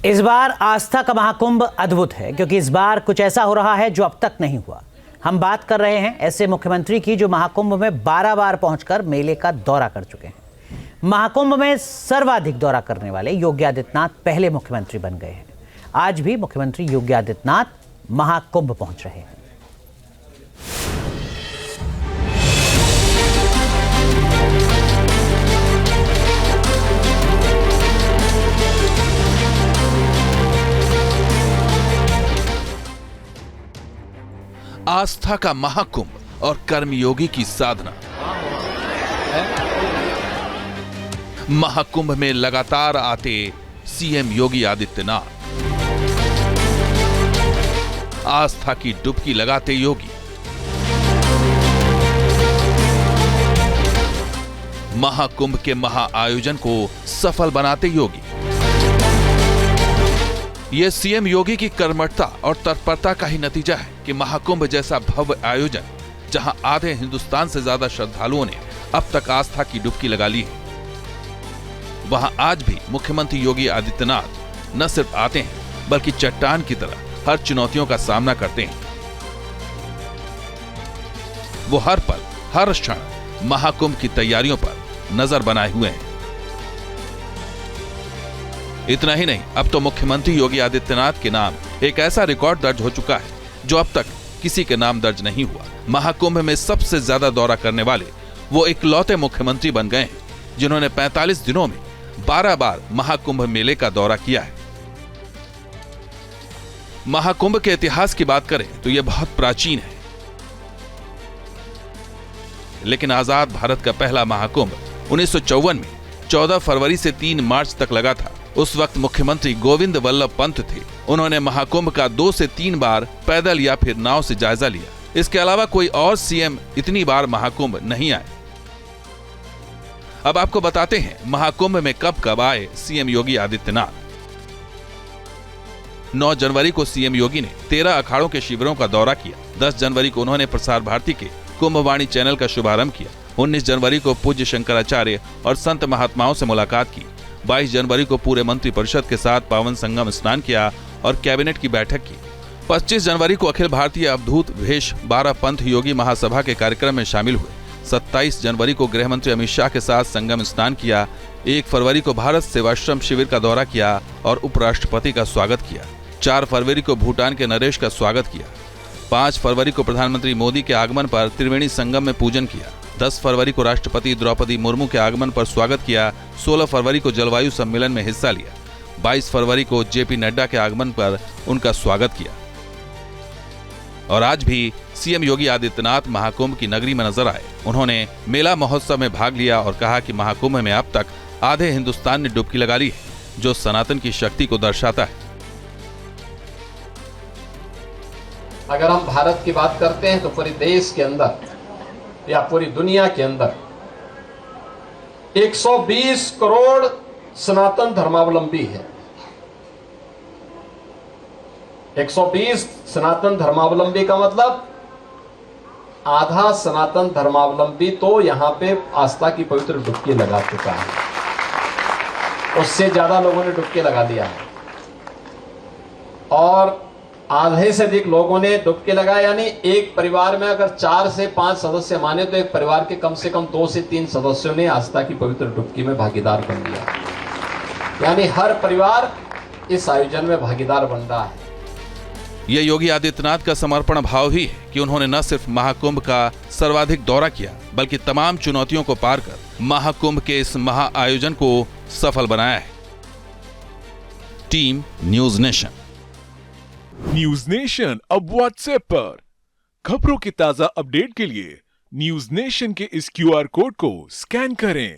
इस बार आस्था का महाकुंभ अद्भुत है क्योंकि इस बार कुछ ऐसा हो रहा है जो अब तक नहीं हुआ। हम बात कर रहे हैं ऐसे मुख्यमंत्री की जो महाकुंभ में 12 बार पहुंचकर मेले का दौरा कर चुके हैं। महाकुंभ में सर्वाधिक दौरा करने वाले योगी आदित्यनाथ पहले मुख्यमंत्री बन गए हैं। आज भी मुख्यमंत्री योगी आदित्यनाथ महाकुंभ पहुंच रहे हैं। आस्था का महाकुंभ और कर्मयोगी की साधना। महाकुंभ में लगातार आते सीएम योगी आदित्यनाथ। आस्था की डुबकी लगाते योगी। महाकुंभ के महाआयोजन को सफल बनाते योगी। यह सीएम योगी की कर्मठता और तत्परता का ही नतीजा है कि महाकुंभ जैसा भव्य आयोजन, जहां आधे हिंदुस्तान से ज्यादा श्रद्धालुओं ने अब तक आस्था की डुबकी लगा ली है, वहां आज भी मुख्यमंत्री योगी आदित्यनाथ न सिर्फ आते हैं बल्कि चट्टान की तरह हर चुनौतियों का सामना करते हैं। वो हर पल हर क्षण महाकुंभ की तैयारियों पर नजर बनाए हुए हैं। इतना ही नहीं, अब तो मुख्यमंत्री योगी आदित्यनाथ के नाम एक ऐसा रिकॉर्ड दर्ज हो चुका है जो अब तक किसी के नाम दर्ज नहीं हुआ। महाकुंभ में सबसे ज्यादा दौरा करने वाले वो इकलौते मुख्यमंत्री बन गए हैं जिन्होंने 45 दिनों में 12 बार महाकुंभ मेले का दौरा किया है। महाकुंभ के इतिहास की बात करें तो यह बहुत प्राचीन है, लेकिन आजाद भारत का पहला महाकुंभ 1954 में 14 फरवरी से 3 मार्च तक लगा था। उस वक्त मुख्यमंत्री गोविंद वल्लभ पंत थे। उन्होंने महाकुंभ का 2 से 3 बार पैदल या फिर नाव से जायजा लिया। इसके अलावा कोई और सीएम इतनी बार महाकुंभ नहीं आए। अब आपको बताते हैं महाकुंभ में कब कब आए सीएम योगी आदित्यनाथ। 9 जनवरी को सीएम योगी ने 13 अखाड़ों के शिविरों का दौरा किया। 10 जनवरी को उन्होंने प्रसार भारती के कुंभवाणी चैनल का शुभारंभ किया। 19 जनवरी को पूज्य शंकराचार्य और संत महात्माओं से मुलाकात की। 22 जनवरी को पूरे मंत्रिपरिषद के साथ पावन संगम स्नान किया और कैबिनेट की बैठक की। 25 जनवरी को अखिल भारतीय अवधूत वेश 12 पंथ योगी महासभा के कार्यक्रम में शामिल हुए। 27 जनवरी को गृह मंत्री अमित शाह के साथ संगम स्नान किया। 1 फरवरी को भारत सेवाश्रम शिविर का दौरा किया और उपराष्ट्रपति का स्वागत किया। 4 फरवरी को भूटान के नरेश का स्वागत किया। 5 फरवरी को प्रधानमंत्री मोदी के आगमन पर त्रिवेणी संगम में पूजन किया। 10 फरवरी को राष्ट्रपति द्रौपदी मुर्मू के आगमन पर स्वागत किया। 16 फरवरी को जलवायु सम्मेलन में हिस्सा लिया। 22 फरवरी को जेपी नड्डा के आगमन पर उनका स्वागत किया। और आज भी सीएम योगी आदित्यनाथ महाकुंभ की नगरी में नजर आए। उन्होंने मेला महोत्सव में भाग लिया और कहा कि महाकुंभ में अब तक आधे हिंदुस्तान ने डुबकी लगा ली है, जो सनातन की शक्ति को दर्शाता है। अगर हम भारत की बात करते हैं तो पूरे देश के अंदर या पूरी दुनिया के अंदर 120 करोड़ सनातन धर्मावलंबी है। 120 सनातन धर्मावलंबी का मतलब आधा सनातन धर्मावलंबी तो यहां पे आस्था की पवित्र डुबकी लगा चुका है। उससे ज्यादा लोगों ने डुबकी लगा दिया है और आधे से अधिक लोगों ने डुबकी लगाया। यानी एक परिवार में अगर 4 से 5 सदस्य माने तो एक परिवार के कम से कम 2 से 3 सदस्यों ने आस्था की पवित्र डुबकी में भागीदार बन लिया। यानी हर परिवार इस आयोजन में भागीदार बन रहा है। यह योगी आदित्यनाथ का समर्पण भाव ही है कि उन्होंने न सिर्फ महाकुंभ का सर्वाधिक दौरा किया बल्कि तमाम चुनौतियों को पार कर महाकुंभ के इस महाआयोजन को सफल बनाया है। Team news nation. News nation अब व्हाट्सएप पर खबरों की ताजा अपडेट के लिए न्यूज नेशन के इस QR कोड को स्कैन करें।